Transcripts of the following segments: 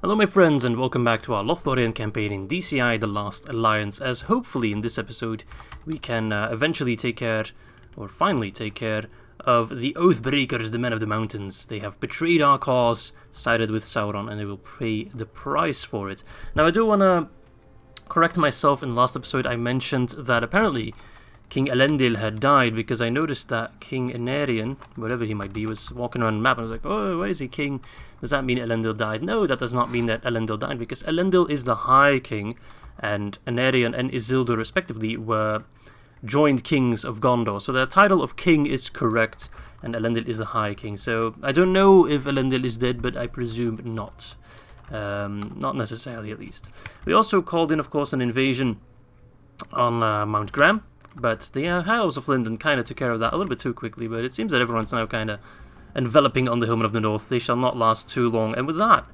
Hello my friends and welcome back to our Lothlórien campaign in DCI The Last Alliance, as hopefully in this episode we can eventually take care, or finally take care, of the Oathbreakers, the men of the mountains. They have betrayed our cause, sided with Sauron, and they will pay the price for it. Now I do want to correct myself. In the last episode I mentioned that apparently King Elendil had died, because I noticed that King Anarion, whatever he might be, was walking around the map and I was like, oh, why is he king? Does that mean Elendil died? No, that does not mean that Elendil died, because Elendil is the High King, and Anarion and Isildur respectively were joined kings of Gondor. So the title of king is correct, and Elendil is the High King. So I don't know if Elendil is dead, but I presume not. Not necessarily, at least. We also called in, of course, an invasion on Mount Graham. But the Elves of Lindon kind of took care of that a little bit too quickly, but it seems that everyone's now kind of enveloping on the Hillmen of the North. They shall not last too long, and with that,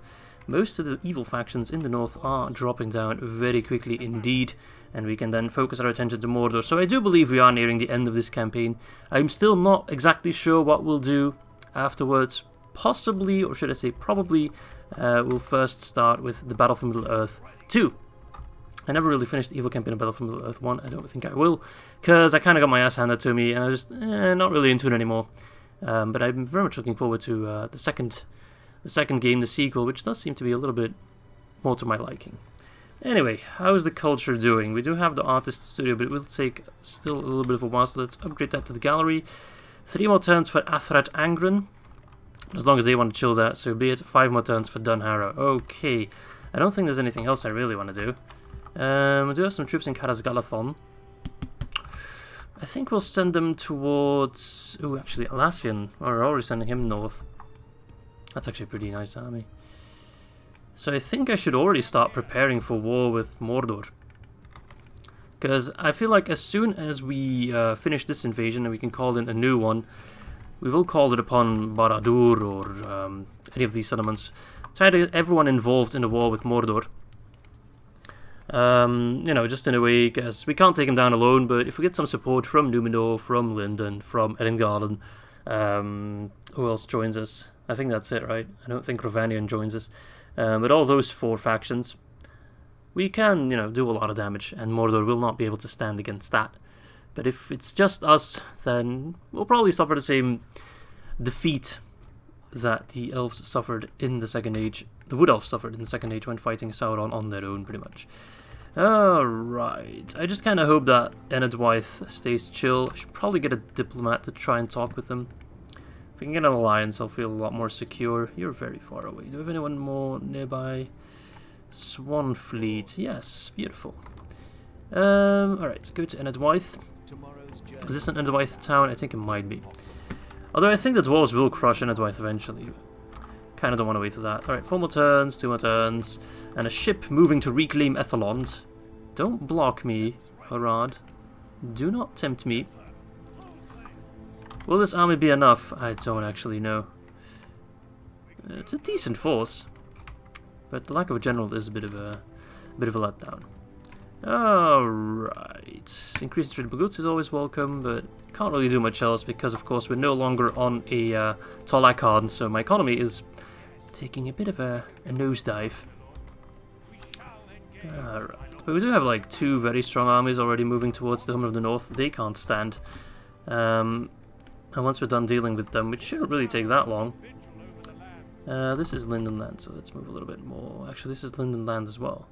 most of the evil factions in the north are dropping down very quickly indeed, and we can then focus our attention to Mordor. So I do believe we are nearing the end of this campaign. I'm still not exactly sure what we'll do afterwards. Possibly, or should I say probably, we'll first start with the Battle for Middle-earth 2. I never really finished the Evil Campaign of Battle for Middle-earth 1, I don't think I will, because I kind of got my ass handed to me, and I was just not really into it anymore. But I'm very much looking forward to the second game, the sequel, which does seem to be a little bit more to my liking. Anyway, how's the culture doing? We do have the artist studio, but it will take still a little bit of a while, so let's upgrade that to the gallery. 3 more turns for Athrad Angren, as long as they want to chill that, so be it. 5 more turns for Dunharrow. Okay, I don't think there's anything else I really want to do. We do have some troops in Caras-Galathon. I think we'll send them towards... Oh, actually, Alassian. We're already sending him north. That's actually a pretty nice army. So I think I should already start preparing for war with Mordor. Because I feel like as soon as we finish this invasion and we can call in a new one, we will call it upon Barad-dûr or any of these settlements. Try to get everyone involved in the war with Mordor. You know, just in a way, because we can't take him down alone, but if we get some support from Numenor, from Lindon, from Isengard, who else joins us? I think that's it, right? I don't think Rovanion joins us. But all those 4 factions, we can, you know, do a lot of damage, and Mordor will not be able to stand against that. But if it's just us, then we'll probably suffer the same defeat that the elves suffered in the Second Age. The Wood Elves suffered in the Second Age when fighting Sauron on their own, pretty much. Alright, I just kind of hope that Enedwaith stays chill. I should probably get a diplomat to try and talk with them. If we can get an alliance, I'll feel a lot more secure. You're very far away. Do we have anyone more nearby? Swanfleet, yes, beautiful. Alright, go to Enedwaith. Is this an Enedwaith town? I think it might be. Although I think the Dwarves will crush Enedwaith eventually. Kind of don't want to wait for that. Alright, 4 more turns, 2 more turns, and a ship moving to reclaim Ethelond. Don't block me, Harad. Do not tempt me. Will this army be enough? I don't actually know. It's a decent force, but the lack of a general is a bit of a letdown. Alright, increased tradable goods is always welcome, but can't really do much else because, of course, we're no longer on a Tolakarn, so my economy is taking a bit of a nosedive. Alright, but we do have like 2 very strong armies already moving towards the Home of the North. They can't stand. And once we're done dealing with them, which shouldn't really take that long. This is Linden Land, so let's move a little bit more. Actually, this is Linden Land as well.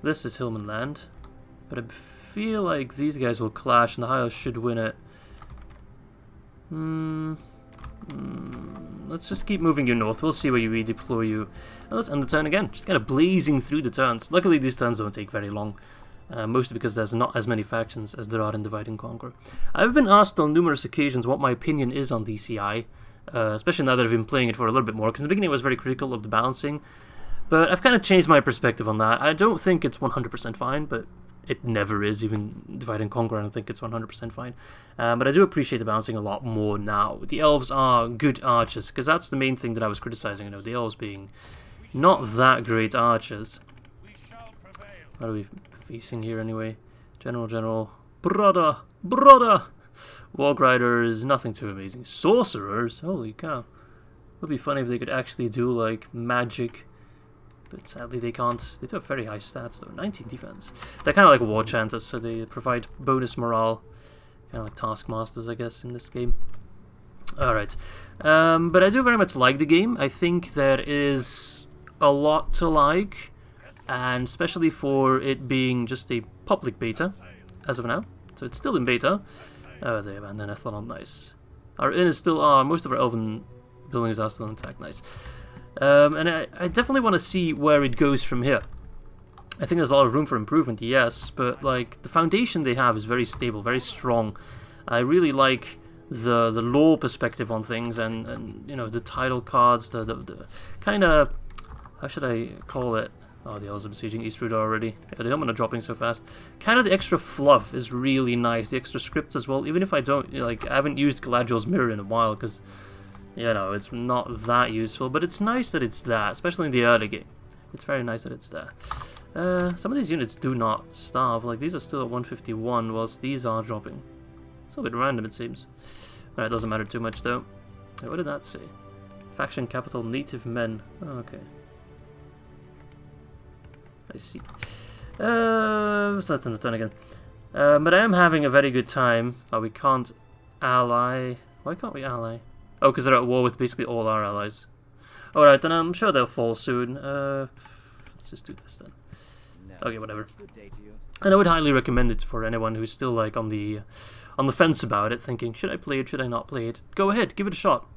This is Hillman Land, but I feel like these guys will clash and the High Elves should win it. Let's just keep moving you north. We'll see where you redeploy you. And let's end the turn again. Just kind of blazing through the turns. Luckily, these turns don't take very long. Mostly because there's not as many factions as there are in Divide and Conquer. I've been asked on numerous occasions what my opinion is on DCI, especially now that I've been playing it for a little bit more, because in the beginning I was very critical of the balancing. But I've kind of changed my perspective on that. I don't think it's 100% fine, but it never is. Even Divide and Conquer, I don't think it's 100% fine. But I do appreciate the balancing a lot more now. The elves are good archers, because that's the main thing that I was criticizing, you know, the elves being not that great archers. What are we facing here anyway? General. Brother! Warg Riders, nothing too amazing. Sorcerers? Holy cow. Would be funny if they could actually do like magic But sadly they can't. They do have very high stats though, 19 defense. They're kind of like war chanters, so they provide bonus morale. Kind of like taskmasters, I guess, in this game. Alright. But I do very much like the game. I think there is a lot to like. And especially for it being just a public beta, as of now. So it's still in beta. Oh, they abandoned Ethlon, nice. Our inn is still, most of our elven buildings are still intact, nice. And I definitely want to see where it goes from here. I think there's a lot of room for improvement, yes, but like the foundation they have is very stable, very strong. I really like the lore perspective on things, and you know, the title cards, the kind of, how should I call it? Oh, the elves are besieging Eastwood already. Yeah, the helmet are dropping so fast. Kind of the extra fluff is really nice. The extra scripts as well. Even if I don't, like, I haven't used Galadriel's mirror in a while because, you know, it's not that useful. But it's nice that it's there, especially in the early game. It's very nice that it's there. Some of these units do not starve. Like, these are still at 151, whilst these are dropping. It's a little bit random, it seems. Alright, doesn't matter too much, though. Wait, what did that say? Faction capital, native men. Oh, okay. I see. So that's in the turn again. But I am having a very good time. Oh, we can't ally. Why can't we ally? Oh, because they're at war with basically all our allies. Alright, then I'm sure they'll fall soon. Let's just do this then. Okay, whatever. And I would highly recommend it for anyone who's still like on the fence about it, thinking, should I play it, should I not play it? Go ahead, give it a shot.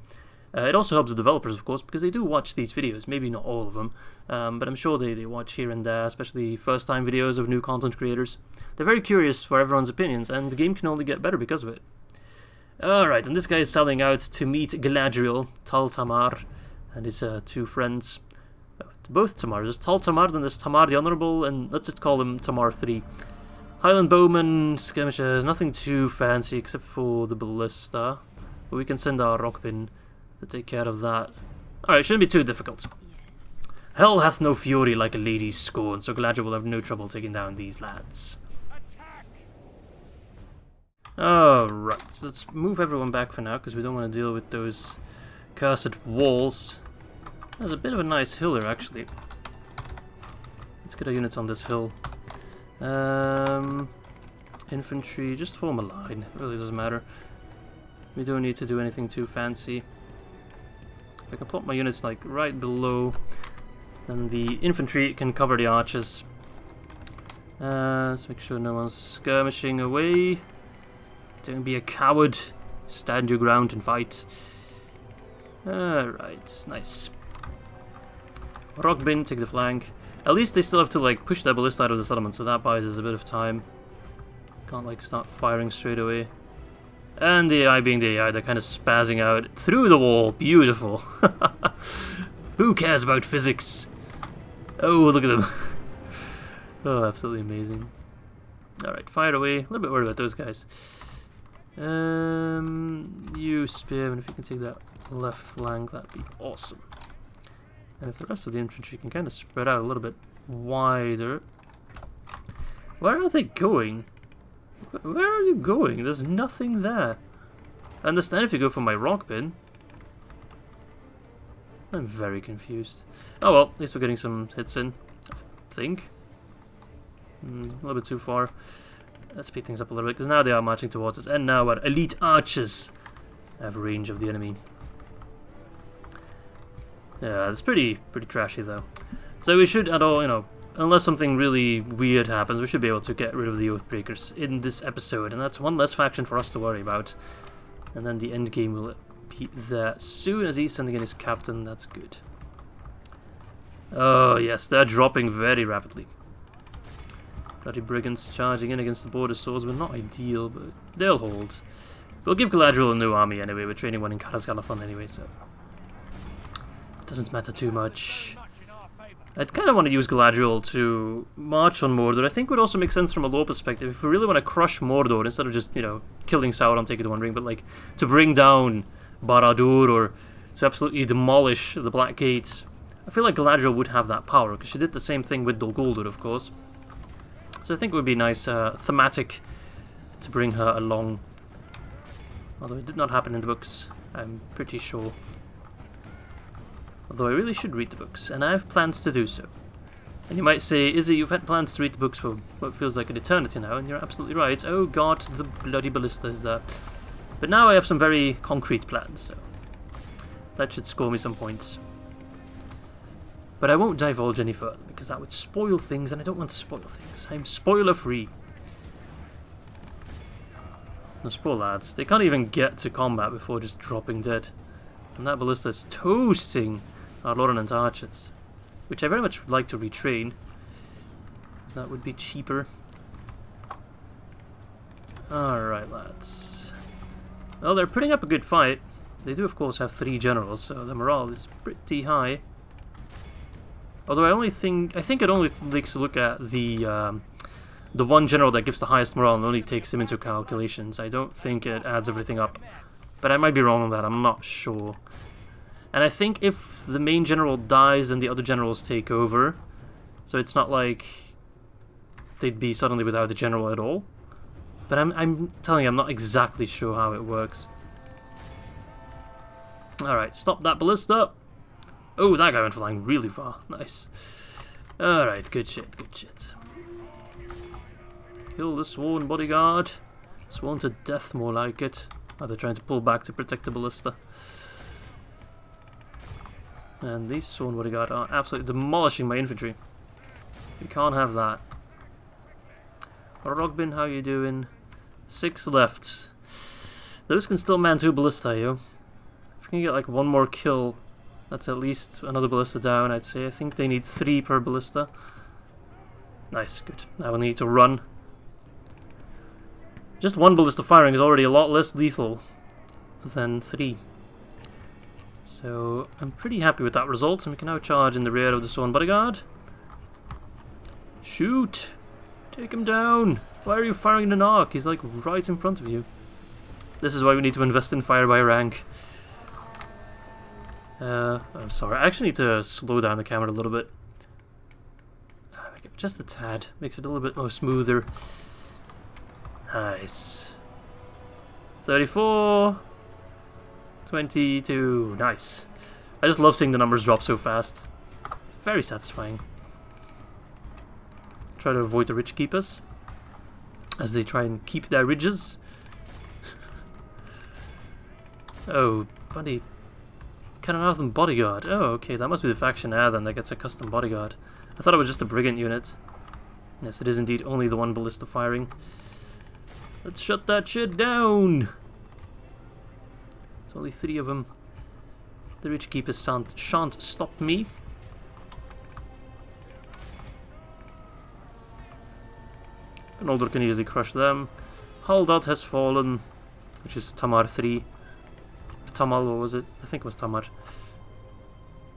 It also helps the developers, of course, because they do watch these videos. Maybe not all of them, but I'm sure they watch here and there, especially first-time videos of new content creators. They're very curious for everyone's opinions, and the game can only get better because of it. Alright, and this guy is selling out to meet Galadriel, Tal Tamar, and his two friends. Both Tamar. There's Tal Tamar, then there's Tamar the Honourable, and let's just call him Tamar 3. Highland Bowman, skirmishers, nothing too fancy except for the ballista. But we can send our Rockpin to take care of that. Alright, shouldn't be too difficult. Hell hath no fury like a lady's scorn, so Galadriel will have no trouble taking down these lads. Alright, so let's move everyone back for now, because we don't want to deal with those cursed walls. There's a bit of a nice hill here, actually. Let's get our units on this hill. Infantry, just form a line. It really doesn't matter. We don't need to do anything too fancy. If I can plot my units like right below, then the infantry can cover the archers. Let's make sure no one's skirmishing away. Don't be a coward. Stand your ground and fight. Alright, nice. Rockbin, take the flank. At least they still have to like push their ballista out of the settlement, so that buys us a bit of time. Can't like start firing straight away. And the AI being the AI, they're kind of spazzing out through the wall. Beautiful. Who cares about physics? Oh, look at them. Oh, absolutely amazing. Alright, fire away. A little bit worried about those guys. You spearman, if you can take that left flank, that'd be awesome. And if the rest of the infantry can kind of spread out a little bit wider. Where are they going? Where are you going? There's nothing there. I understand if you go for my rock bin. I'm very confused. Oh well, at least we're getting some hits in, I think. A little bit too far. Let's speed things up a little bit, because now they are marching towards us. And now our elite archers have range of the enemy. Yeah, it's pretty trashy though. So we should at all, you know, unless something really weird happens, we should be able to get rid of the Oathbreakers in this episode, and that's one less faction for us to worry about. And then the end game will be there soon as he's sending in his captain. That's good. Oh yes, they're dropping very rapidly. Bloody brigands charging in against the border swords were not ideal, but they'll hold. We'll give Galadriel a new army anyway. We're training one in Khazad anyway, so it doesn't matter too much. I'd kind of want to use Galadriel to march on Mordor. I think it would also make sense from a lore perspective. If we really want to crush Mordor, instead of just, you know, killing Sauron, take it to One Ring, but like to bring down Barad-dûr or to absolutely demolish the Black Gates, I feel like Galadriel would have that power, because she did the same thing with Dol Guldur, of course. So I think it would be nice thematic to bring her along. Although it did not happen in the books, I'm pretty sure. Although I really should read the books, and I have plans to do so. And you might say, Izzy, you've had plans to read the books for what feels like an eternity now, and you're absolutely right. Oh god, the bloody ballista is there. But now I have some very concrete plans, so that should score me some points. But I won't divulge any further, because that would spoil things, and I don't want to spoil things. I'm spoiler-free. Those poor lads, they can't even get to combat before just dropping dead. And that ballista is toasting our Lothlórien archers, which I very much would like to retrain, because that would be cheaper. Alright, lads. Well, they're putting up a good fight. They do, of course, have 3 generals, so the morale is pretty high. Although I think it only takes a look at the one general that gives the highest morale and only takes him into calculations. I don't think it adds everything up. But I might be wrong on that, I'm not sure. And I think if the main general dies, then the other generals take over. So it's not like they'd be suddenly without a general at all. But I'm telling you, I'm not exactly sure how it works. Alright, stop that ballista! Oh, that guy went flying really far. Nice. Alright, good shit, good shit. Kill the sworn bodyguard. Sworn to death, more like it. Oh, they're trying to pull back to protect the ballista. And these sworn bodyguard are absolutely demolishing my infantry. You can't have that. Rogbin, how you doing? 6 left. Those can still man 2 ballista, yo. If we can get like 1 more kill, that's at least another ballista down, I'd say. I think they need 3 per ballista. Nice, good. Now we need to run. Just 1 ballista firing is already a lot less lethal than 3. So I'm pretty happy with that result, and we can now charge in the rear of the Sworn Bodyguard. Shoot! Take him down! Why are you firing an arc? He's like right in front of you. This is why we need to invest in fire by rank. I'm sorry, I actually need to slow down the camera a little bit. Just a tad, makes it a little bit more smoother. Nice. 34. 22. Nice. I just love seeing the numbers drop so fast. It's very satisfying. Try to avoid the ridge keepers as they try and keep their ridges. Oh, buddy. Canonathan bodyguard. Oh, okay, that must be the faction then that gets a custom bodyguard. I thought it was just a brigand unit. Yes, it is indeed only the 1 ballista firing. Let's shut that shit down! There's only 3 of them. The Ridge Keepers shan't stop me. Gondor can easily crush them. Haldad has fallen, which is Tamar 3. Tamal, what was it? I think it was Tamar.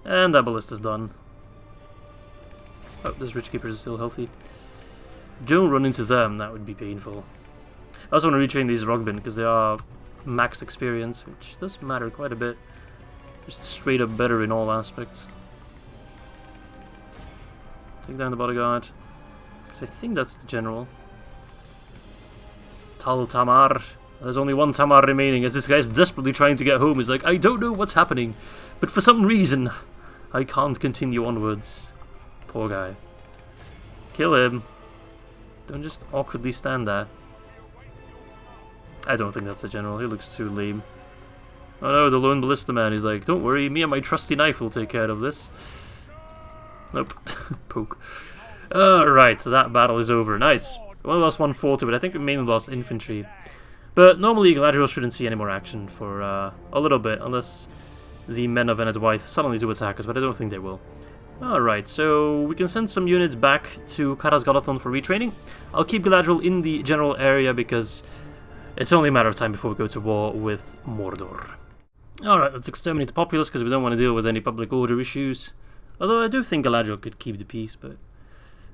And that ballista's done. Oh, those Ridge Keepers are still healthy. Don't run into them, that would be painful. I also want to retrain these Rogbin because they are max experience, which does matter quite a bit. Just straight up better in all aspects. Take down the bodyguard. I think that's the general. Tal Tamar. There's only 1 Tamar remaining as this guy's desperately trying to get home. He's like, I don't know what's happening, but for some reason I can't continue onwards. Poor guy. Kill him. Don't just awkwardly stand there. I don't think that's the general. He looks too lame. Oh no, the lone ballista man. He's like, don't worry, me and my trusty knife will take care of this. Nope. Poke. Alright, that battle is over. Nice. We only lost 1 forty, but I think we mainly lost infantry. But normally Galadriel shouldn't see any more action for a little bit, unless the men of Enedwaith suddenly do attack us, but I don't think they will. Alright, so we can send some units back to Karaz Galathon for retraining. I'll keep Galadriel in the general area because it's only a matter of time before we go to war with Mordor. Alright, let's exterminate the populace because we don't want to deal with any public order issues. Although I do think Galadriel could keep the peace, but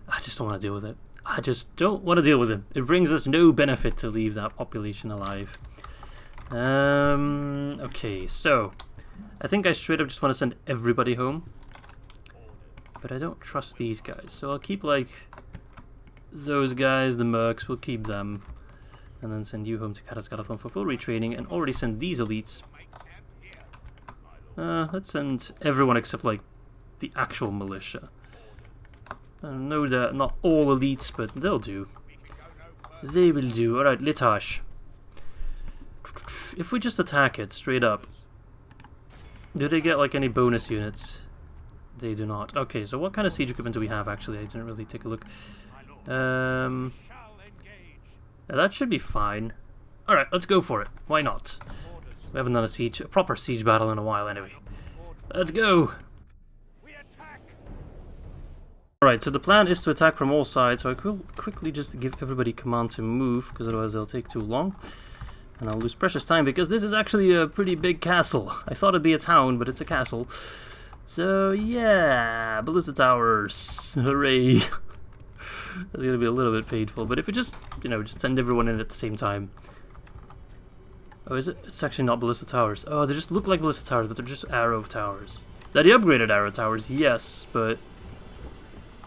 I just don't want to deal with it. I just don't want to deal with him. It brings us no benefit to leave that population alive. Okay, so I think I straight up just want to send everybody home. But I don't trust these guys, so I'll keep like those guys, the mercs, we'll keep them. And then send you home to Karaz Galathon for full retraining and already send these elites. Let's send everyone except like the actual militia. I know they're not all elites, but they'll do. They will do. Alright, Litash. If we just attack it straight up, do they get like any bonus units? They do not. Okay, so what kind of siege equipment do we have actually? I didn't really take a look. Yeah, that should be fine. Alright, let's go for it. Why not? We haven't done a proper siege battle in a while anyway. Let's go! Alright, so the plan is to attack from all sides, so I could quickly just give everybody command to move, because otherwise they'll take too long. And I'll lose precious time, because this is actually a pretty big castle. I thought it'd be a town, but it's a castle. So, yeah, Ballista Towers. Hooray! That's gonna be a little bit painful, but if we just, you know, just send everyone in at the same time. Oh, is it? It's actually not Ballista Towers. Oh, they just look like Ballista Towers, but they're just arrow towers. They're the upgraded arrow towers, yes, but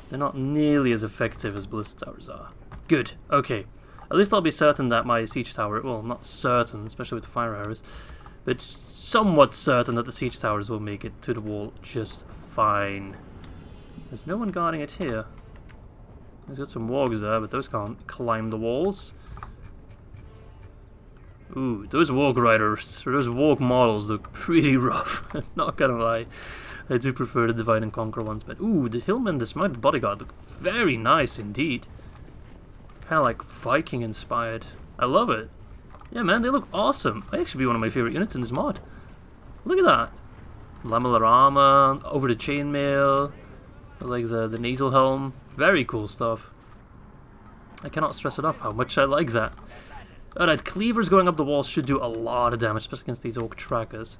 they're not nearly as effective as Ballista Towers are. Good, okay. At least I'll be certain that my siege tower, well, not certain, especially with the fire arrows, but somewhat certain that the siege towers will make it to the wall just fine. There's no one guarding it here. There's got some wargs there, but those can't climb the walls. Ooh, those warg riders, or those warg models look pretty rough, not gonna lie. I do prefer the Divide and Conquer ones, but ooh, the Hillman Dismounted Bodyguard look very nice indeed. Kinda like Viking inspired. I love it. Yeah man, they look awesome. They actually be one of my favorite units in this mod. Look at that. Lamellar armor, over the chainmail, like the nasal helm. Very cool stuff. I cannot stress enough how much I like that. Alright, cleavers going up the walls should do a lot of damage, especially against these orc trackers.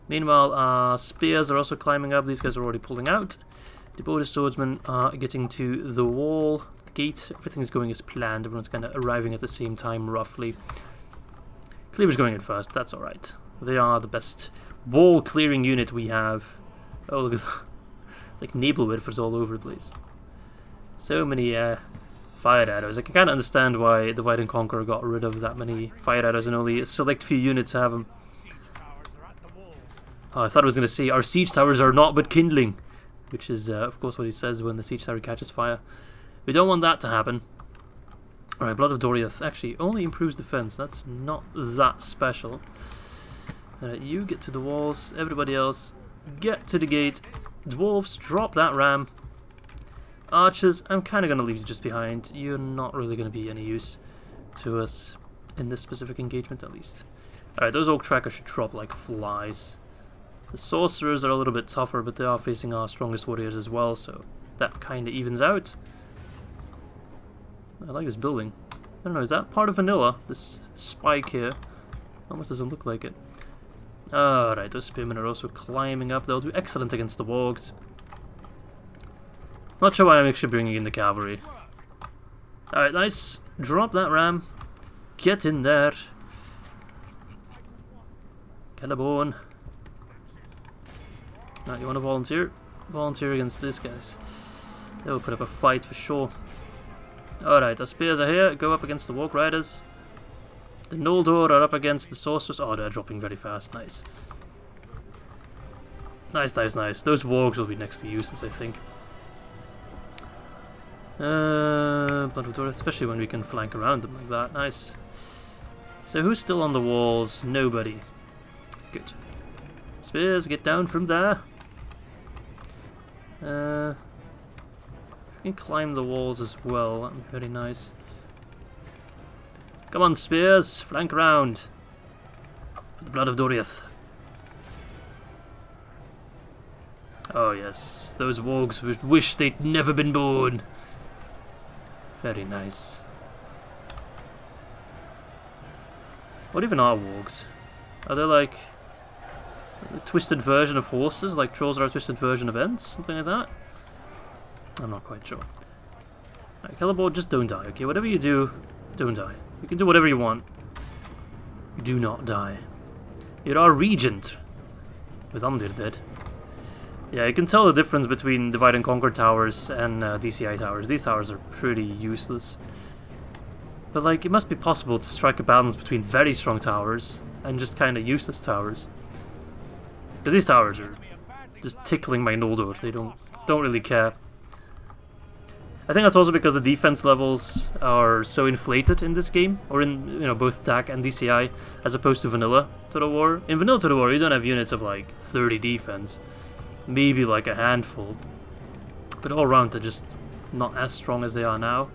Meanwhile, spears are also climbing up. These guys are already pulling out. The border swordsmen are getting to the wall, the gate. Everything's going as planned. Everyone's kind of arriving at the same time, roughly. Cleavers going in first. That's alright. They are the best wall clearing unit we have. Oh, look at that. Like Nebelwidfers all over the place. So many fire arrows. I can kind of understand why Divide and Conquer got rid of that many fire arrows and only a select few units have them. Oh, I thought I was going to say, our siege towers are not but kindling. Which is, of course, what he says when the siege tower catches fire. We don't want that to happen. Alright, Blood of Doriath actually only improves defense. That's not that special. You get to the walls. Everybody else, get to the gate. Dwarves, drop that ram. Archers, I'm kind of going to leave you just behind. You're not really going to be any use to us in this specific engagement, at least. Alright, those orc trackers should drop like flies. The sorcerers are a little bit tougher, but they are facing our strongest warriors as well, so that kind of evens out. I like this building. I don't know, is that part of vanilla? This spike here? Almost doesn't look like it. Alright, those spearmen are also climbing up. They'll do excellent against the wargs. Not sure why I'm actually bringing in the cavalry. Alright, nice. Drop that ram. Get in there. Cannabone. Now, you want to volunteer? Volunteer against these guys. They'll put up a fight for sure. Alright, the spears are here. Go up against the Warg Riders. The Noldor are up against the Sorcerers. Oh, they're dropping very fast. Nice. Nice, nice, nice. Those Wargs will be next to useless, I think. Blood of Doriath, especially when we can flank around them like that. Nice. So who's still on the walls? Nobody. Good. Spears, get down from there. You can climb the walls as well. That'd be very nice. Come on, spears, flank around. For the Blood of Doriath. Oh yes, those wargs would wish they'd never been born. Very nice. What even are wargs? Are they like a twisted version of horses, like trolls are a twisted version of Ents? Something like that? I'm not quite sure. Alright, Celeborn, just don't die, okay? Whatever you do, don't die. You can do whatever you want. Do not die. You're our regent. With Umdir dead. Yeah, you can tell the difference between Divide and Conquer towers and DCI towers. These towers are pretty useless. But like, it must be possible to strike a balance between very strong towers and just kind of useless towers. Because these towers are just tickling my Noldor. They don't really care. I think that's also because the defense levels are so inflated in this game, or in, you know, both attack and DCI, as opposed to vanilla Total War. In vanilla Total War, you don't have units of like 30 defense, maybe like a handful, but all around they're just not as strong as they are now.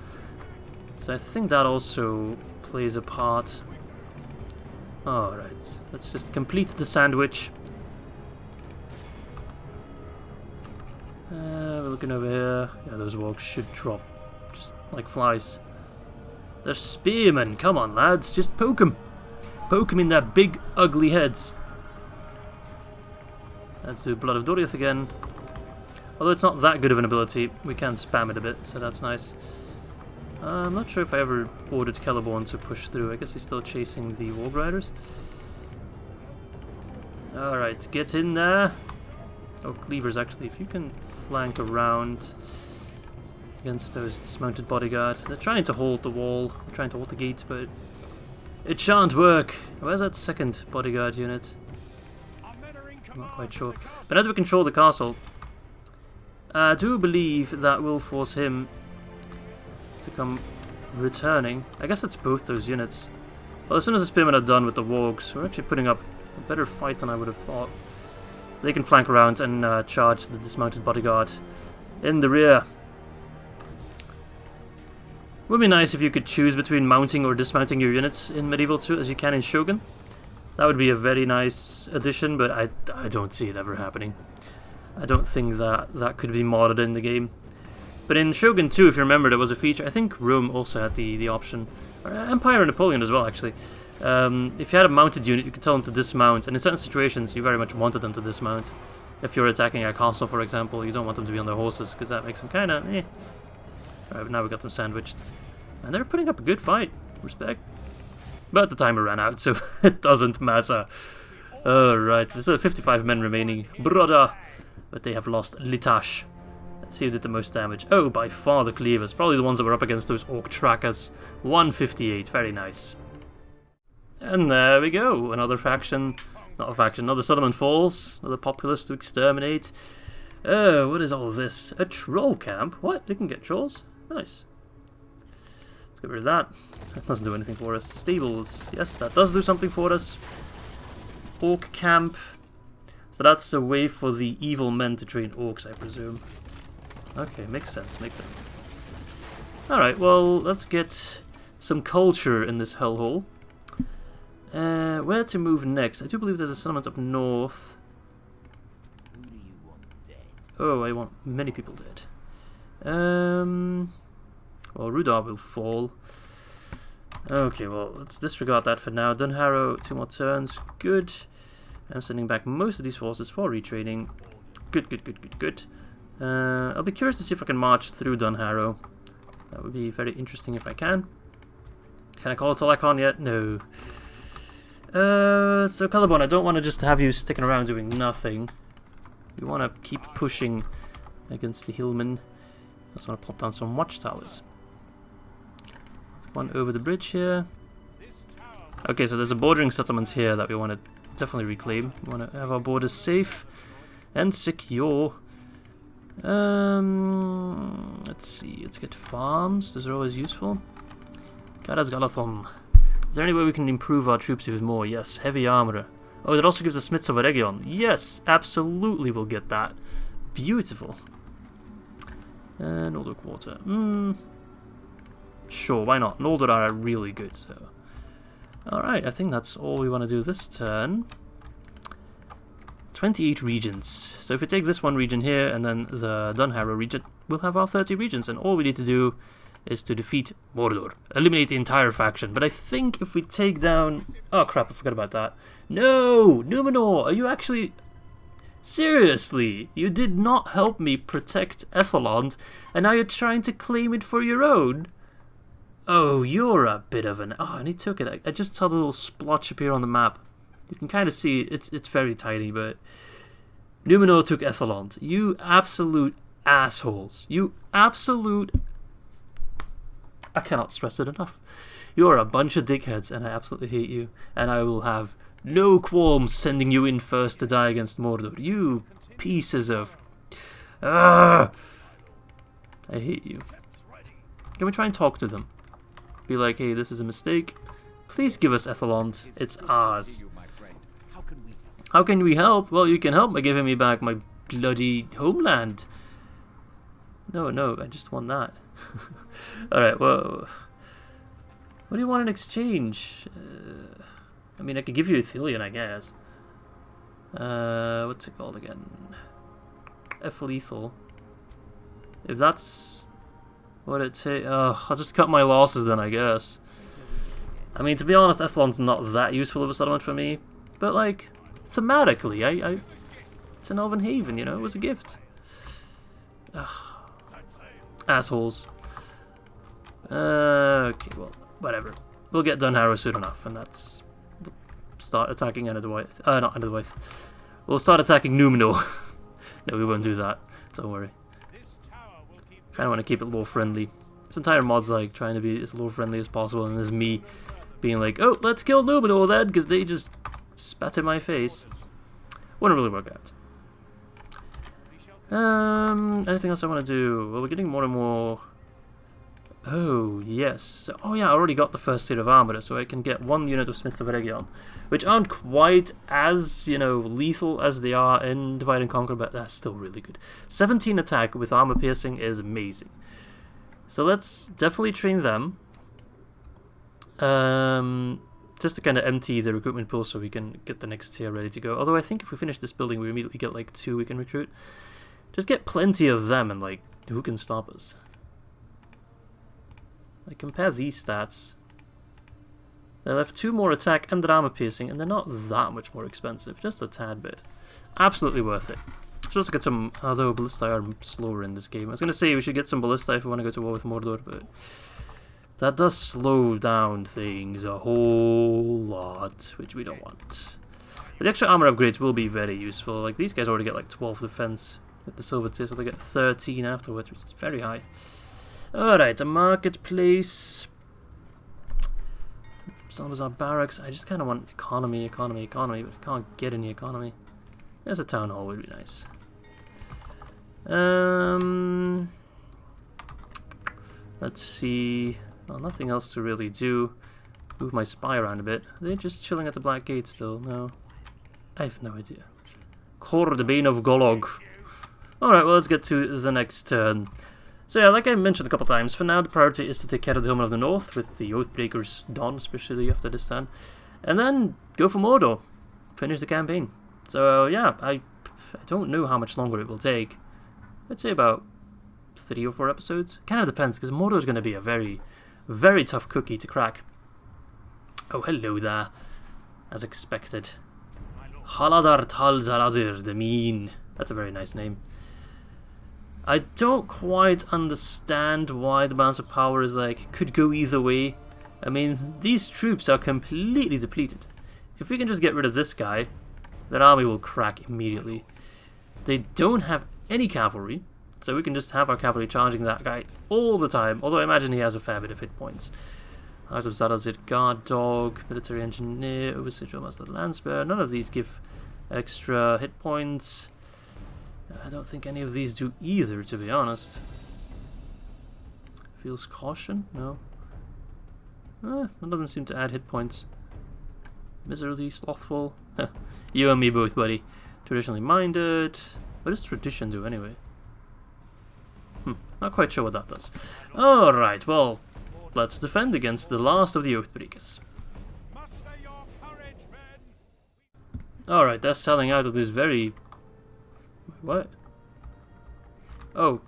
So I think that also plays a part. Alright, let's just complete the sandwich. We're looking over here. Yeah, those wargs should drop just like flies. They're spearmen. Come on, lads. Just poke them. Poke them in their big, ugly heads. Let's do Blood of Doriath again. Although it's not that good of an ability, we can spam it a bit, so that's nice. I'm not sure if I ever ordered Celeborn to push through. I guess he's still chasing the Warg Riders. Alright, get in there. Oh, Cleavers actually, if you can flank around against those dismounted bodyguards. They're trying to hold the wall, they're trying to hold the gates, but it shan't work. Where's that second bodyguard unit? I'm not quite sure. But now that we control the castle, I do believe that will force him to come returning. I guess it's both those units. Well, as soon as the spearmen are done with the wargs, we're actually putting up a better fight than I would have thought. They can flank around and charge the dismounted bodyguard in the rear. Would be nice if you could choose between mounting or dismounting your units in Medieval 2 as you can in Shogun. That would be a very nice addition, but I don't see it ever happening. I don't think that could be modded in the game. But in Shogun 2, if you remember, there was a feature. I think Rome also had the option. Or Empire and Napoleon as well, actually. If you had a mounted unit, you could tell them to dismount, and in certain situations you very much wanted them to dismount. If you're attacking a castle, for example, you don't want them to be on their horses, because that makes them kind of eh. Alright, now we got them sandwiched. And they're putting up a good fight. Respect. But the timer ran out, so it doesn't matter. Alright, there's 55 men remaining. Brother! But they have lost Litash. Let's see who did the most damage. Oh, by far the Cleavers. Probably the ones that were up against those Orc Trackers. 158, very nice. And there we go, another faction, not a faction, another settlement falls, another populace to exterminate. Oh, what is all this? A troll camp? What? They can get trolls? Nice. Let's get rid of that. That doesn't do anything for us. Stables, yes, that does do something for us. Orc camp. So that's a way for the evil men to train orcs, I presume. Okay, makes sense, makes sense. Alright, well, let's get some culture in this hellhole. Where to move next? I do believe there's a settlement up north. Who do you want dead? Oh, I want many people dead. Well, Rudar will fall. Okay, well, let's disregard that for now. Dunharrow, 2 more turns. Good. I'm sending back most of these forces for retraining. Good, good, good, good, good. I'll be curious to see if I can march through Dunharrow. That would be very interesting if I can. Can I call it Telekon yet? No. So Celeborn, I don't want to just have you sticking around doing nothing. We want to keep pushing against the hillmen. I just want to plop down some watchtowers. Let's go on over the bridge here. Okay, so there's a bordering settlement here that we want to definitely reclaim. We want to have our borders safe and secure. Let's see, let's get farms. Those are always useful. Garaz Galathon. Is there any way we can improve our troops even more? Yes, heavy armor. Oh, that also gives us Smiths of Eregion. Yes, absolutely we'll get that. Beautiful. And Noldor Quarter. Sure, why not? Noldor are really good, so. Alright, I think that's all we want to do this turn. 28 regions. So if we take this one region here and then the Dunharrow region, we'll have our 30 regions, and all we need to do is to defeat Mordor. Eliminate the entire faction. But I think if we take down... Oh crap, I forgot about that. No! Numenor! Are you actually... Seriously? You did not help me protect Ethelond, and now you're trying to claim it for your own? Oh, you're a bit of an... Oh, and he took it. I just saw the little splotch appear on the map. You can kind of see it's very tiny, but... Numenor took Ethelond. You absolute assholes. You absolute... I cannot stress it enough. You're a bunch of dickheads, and I absolutely hate you. And I will have no qualms sending you in first to die against Mordor. You pieces of... I hate you. Can we try and talk to them? Be like, hey, this is a mistake. Please give us Ethelond. It's ours. How can we help? Well, you can help by giving me back my bloody homeland. No, I just want that. Alright, well... What do you want in exchange? I mean, I could give you Ithilien, I guess. What's it called again? Ethelethal. If that's what it takes... I'll just cut my losses then, I guess. I mean, to be honest, Ethelon's not that useful of a settlement for me. But, like, thematically, it's an Elven haven, you know? It was a gift. Ugh. Assholes. Okay, well, whatever. We'll get Dunharrow soon enough, and that's... We'll start attacking Enedwaith. Not Enedwaith. We'll start attacking Numenor. No, we won't do that. Don't worry. Kinda want to keep it lore-friendly. This entire mod's like trying to be as lore-friendly as possible, and there's me being like, oh, let's kill Numenor then, because they just spat in my face. Wouldn't really work out. Anything else I want to do? Well, we're getting more and more... Oh, yes. Oh, yeah, I already got the first tier of armor, so I can get 1 unit of Smiths of Region, which aren't quite as, you know, lethal as they are in Divide and Conquer, but that's still really good. 17 attack with armor piercing is amazing. So let's definitely train them. Just to kind of empty the recruitment pool so we can get the next tier ready to go. Although I think if we finish this building, we immediately get like 2 we can recruit. Just get plenty of them and like, who can stop us? Like, compare these stats. They'll have 2 more attack and armor piercing, and they're not that much more expensive, just a tad bit. Absolutely worth it. Should also get some, although Ballista are slower in this game. I was going to say we should get some Ballista if we want to go to war with Mordor, but that does slow down things a whole lot, which we don't want. But the extra armor upgrades will be very useful. Like, these guys already get like 12 defense with the silver tier, so they get 13 afterwards, which is very high. Alright, a marketplace. Some of our barracks. I just kind of want economy, but I can't get any economy. There's a town hall, would be nice. Let's see. Well, nothing else to really do. Move my spy around a bit. Are they just chilling at the Black Gate still? No. I have no idea. Cor the Bane of Golog. Alright, well, let's get to the next turn. So yeah, like I mentioned a couple times, for now the priority is to take care of the Home of the North, with the Oathbreakers done, especially after this turn. And then go for Mordor. Finish the campaign. So yeah, I don't know how much longer it will take. I'd say about 3 or 4 episodes. Kind of depends, because Mordor is going to be a very, very tough cookie to crack. Oh, hello there. As expected. Haladar Tal Zarazir, the Mean. That's a very nice name. I don't quite understand why the balance of power is like, could go either way. I mean, these troops are completely depleted. If we can just get rid of this guy, that army will crack immediately. They don't have any cavalry, so we can just have our cavalry charging that guy all the time, although I imagine he has a fair bit of hit points. House of Zadazid, Guard Dog, Military Engineer, Overseer Master Landspear. None of these give extra hit points. I don't think any of these do either, to be honest. Feels caution? No. None of them seem to add hit points. Miserly, Slothful. You and me both, buddy. Traditionally minded. What does tradition do anyway? Not quite sure what that does. Alright, well, let's defend against the last of the Oathbreakers. Alright, they're selling out of this very... What? Oh.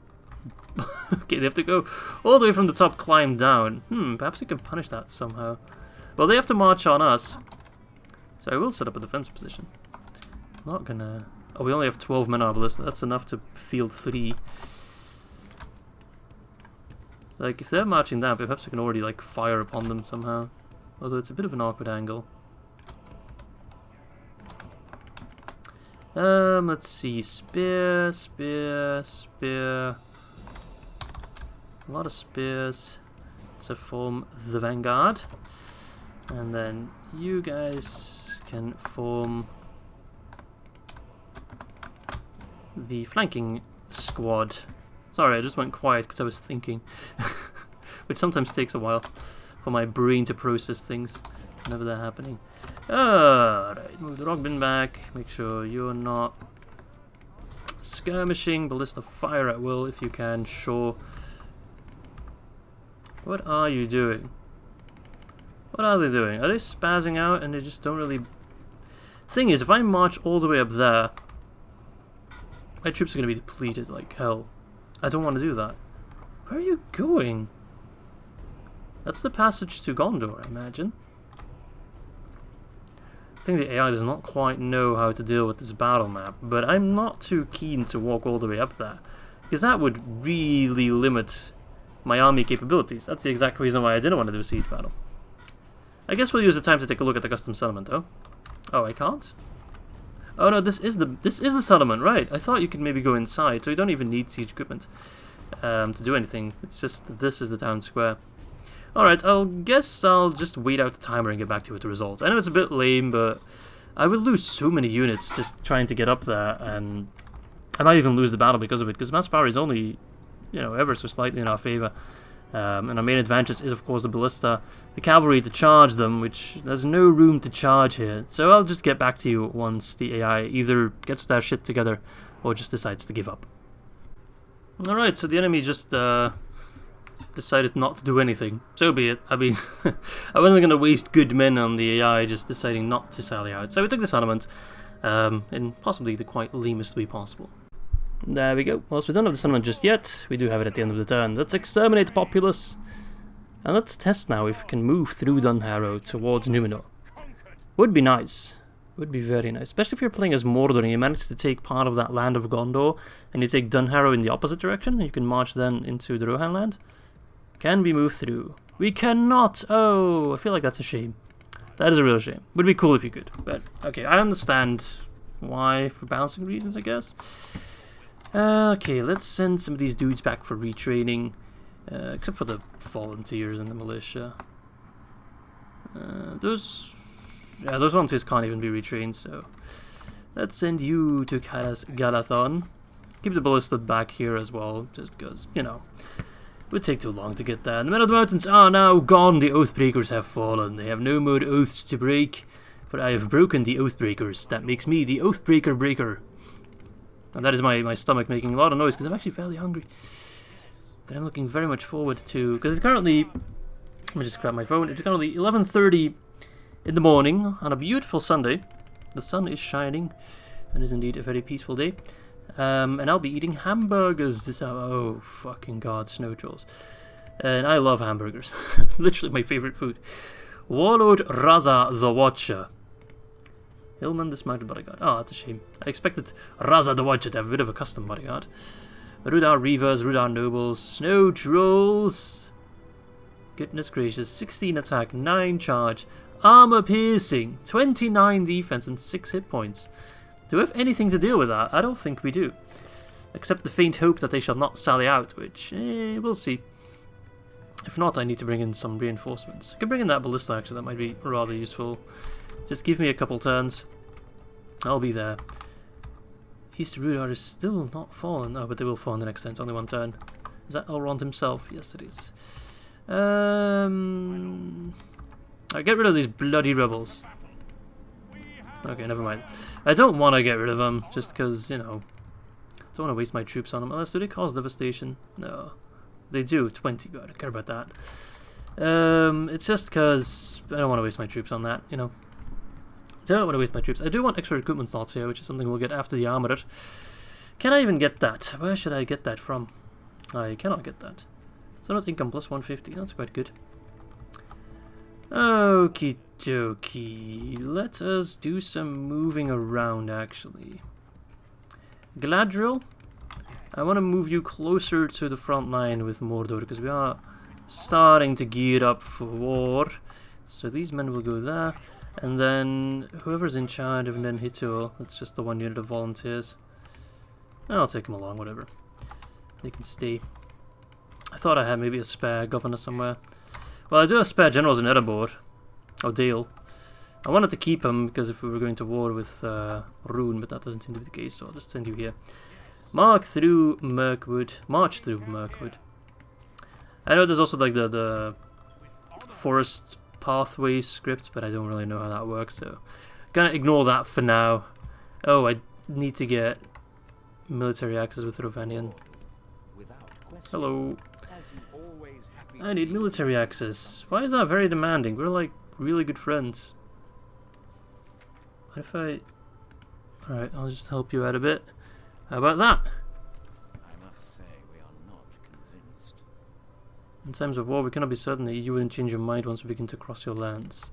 Okay, they have to go all the way from the top, climb down. Perhaps we can punish that somehow. Well, they have to march on us. So I will set up a defense position. I'm not gonna... Oh, we only have 12 men on our ballista. That's enough to field 3. Like, if they're marching down, perhaps we can already, like, fire upon them somehow. Although it's a bit of an awkward angle. Let's see. Spear, spear, spear. A lot of spears to form the vanguard. And then you guys can form the flanking squad. Sorry, I just went quiet because I was thinking. which sometimes takes a while for my brain to process things whenever they're happening. Alright, move the rock bin back. Make sure you're not skirmishing. Ballista fire at will if you can, sure. What are you doing? What are they doing? Are they spazzing out and they just don't really... Thing is, if I march all the way up there, my troops are going to be depleted like hell. I don't want to do that. Where are you going? That's the passage to Gondor, I imagine. I think the AI does not quite know how to deal with this battle map, but I'm not too keen to walk all the way up there, because that would really limit my army capabilities. That's the exact reason why I didn't want to do a siege battle. I guess we'll use the time to take a look at the custom settlement, though. Oh, I can't? Oh no, this is the settlement, right? I thought you could maybe go inside, so you don't even need siege equipment to do anything. It's just this is the town square. Alright, guess I'll just wait out the timer and get back to you with the results. I know it's a bit lame, but I would lose so many units just trying to get up there, and I might even lose the battle because of it, because mass power is only, you know, ever so slightly in our favor. And our main advantage is, of course, the ballista, the cavalry to charge them, which there's no room to charge here. So I'll just get back to you once the AI either gets their shit together or just decides to give up. Alright, so the enemy just decided not to do anything. So be it. I mean, I wasn't going to waste good men on the AI just deciding not to sally out. So we took the settlement in possibly the quite lamest way possible. There we go. Whilst we don't have the settlement just yet, we do have it at the end of the turn. Let's exterminate the populace. And let's test now if we can move through Dunharrow towards Numenor. Would be nice. Would be very nice. Especially if you're playing as Mordor and you manage to take part of that land of Gondor and you take Dunharrow in the opposite direction, you can march then into the Rohan land. Can be moved through. We cannot! Oh, I feel like that's a shame. That is a real shame. Would be cool if you could. But, okay, I understand why, for balancing reasons, I guess. Okay, let's send some of these dudes back for retraining, except for the volunteers and the militia. Those volunteers can't even be retrained, so let's send you to Caras Galathon. Keep the ballista back here as well, just because, you know, it would take too long to get there. The men of the mountains are now gone, the Oathbreakers have fallen. They have no more oaths to break, but I have broken the Oathbreakers. That makes me the Oathbreaker Breaker. And that is my stomach making a lot of noise because I'm actually fairly hungry. But I'm looking very much forward to... Because it's currently... Let me just grab my phone. It's currently 11:30 in the morning on a beautiful Sunday. The sun is shining. And is indeed a very peaceful day. And I'll be eating hamburgers this hour. Oh, fucking god, snow trolls. And I love hamburgers. Literally my favorite food. Warlord Raza the Watcher. Hillman dismounted bodyguard. Oh, that's a shame. I expected Raza the Watcher to have a bit of a custom bodyguard. Rudar Reavers, Rudar Nobles, Snow Trolls. Goodness gracious. 16 attack, 9 charge, armor piercing, 29 defense, and 6 hit points. Do we have anything to deal with that? I don't think we do. Except the faint hope that they shall not sally out, which, we'll see. If not, I need to bring in some reinforcements. I could bring in that ballista, actually. That might be rather useful. Just give me a couple turns. I'll be there. East Rudar is still not fallen. Oh, but they will fall in the next turn. It's only one turn. Is that Elrond himself? Yes, it is. Alright, get rid of these bloody rebels. Okay, never mind. I don't want to get rid of them, just because, you know, I don't want to waste my troops on them. Unless, do they cause devastation? No. They do, 20, but I don't care about that. It's just because I don't want to waste my troops on that, you know. I don't want to waste my troops. I do want extra recruitment slots here, which is something we'll get after the armorer. Can I even get that? Where should I get that from? I cannot get that. So not income plus 150. That's quite good. Okie dokie. Let us do some moving around, actually. Galadriel, I want to move you closer to the front line with Mordor, because we are starting to gear up for war. So these men will go there. And then whoever's in charge of Nenhitul, that's just the one unit of volunteers. I'll take them along, whatever. They can stay. I thought I had maybe a spare governor somewhere. Well, I do have spare generals in Erebor. Oh, Dale. I wanted to keep him because if we were going to war with Rhun, but that doesn't seem to be the case, so I'll just send you here. March through Mirkwood. I know there's also like the forest pathway script, but I don't really know how that works, so gonna ignore that for now. Oh, I need to get military access with Rovanian. Hello. I need military access. Why is that very demanding? We're like really good friends. What if I... Alright, I'll just help you out a bit. How about that? I must say we are not convinced. In times of war, we cannot be certain that you wouldn't change your mind once we begin to cross your lands.